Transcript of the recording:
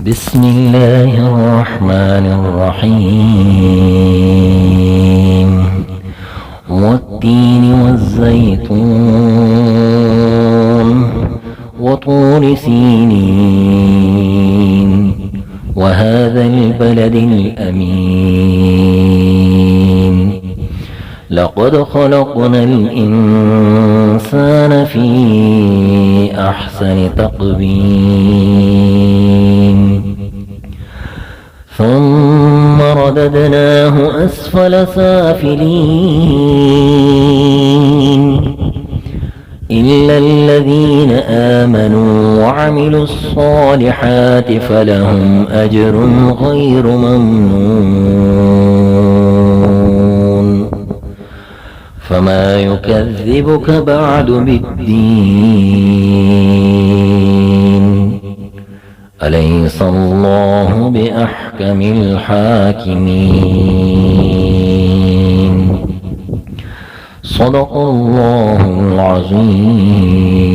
بسم الله الرحمن الرحيم والتين والزيتون وطور سينين وهذا البلد الأمين لقد خلقنا الإنسان في أحسن تقويم ثم رددناه أسفل سافلين إلا الذين آمنوا وعملوا الصالحات فلهم أجر غير ممنون فما يكذبك بعد بالدين أليس الله بأحكم الحاكمين صدق الله العظيم.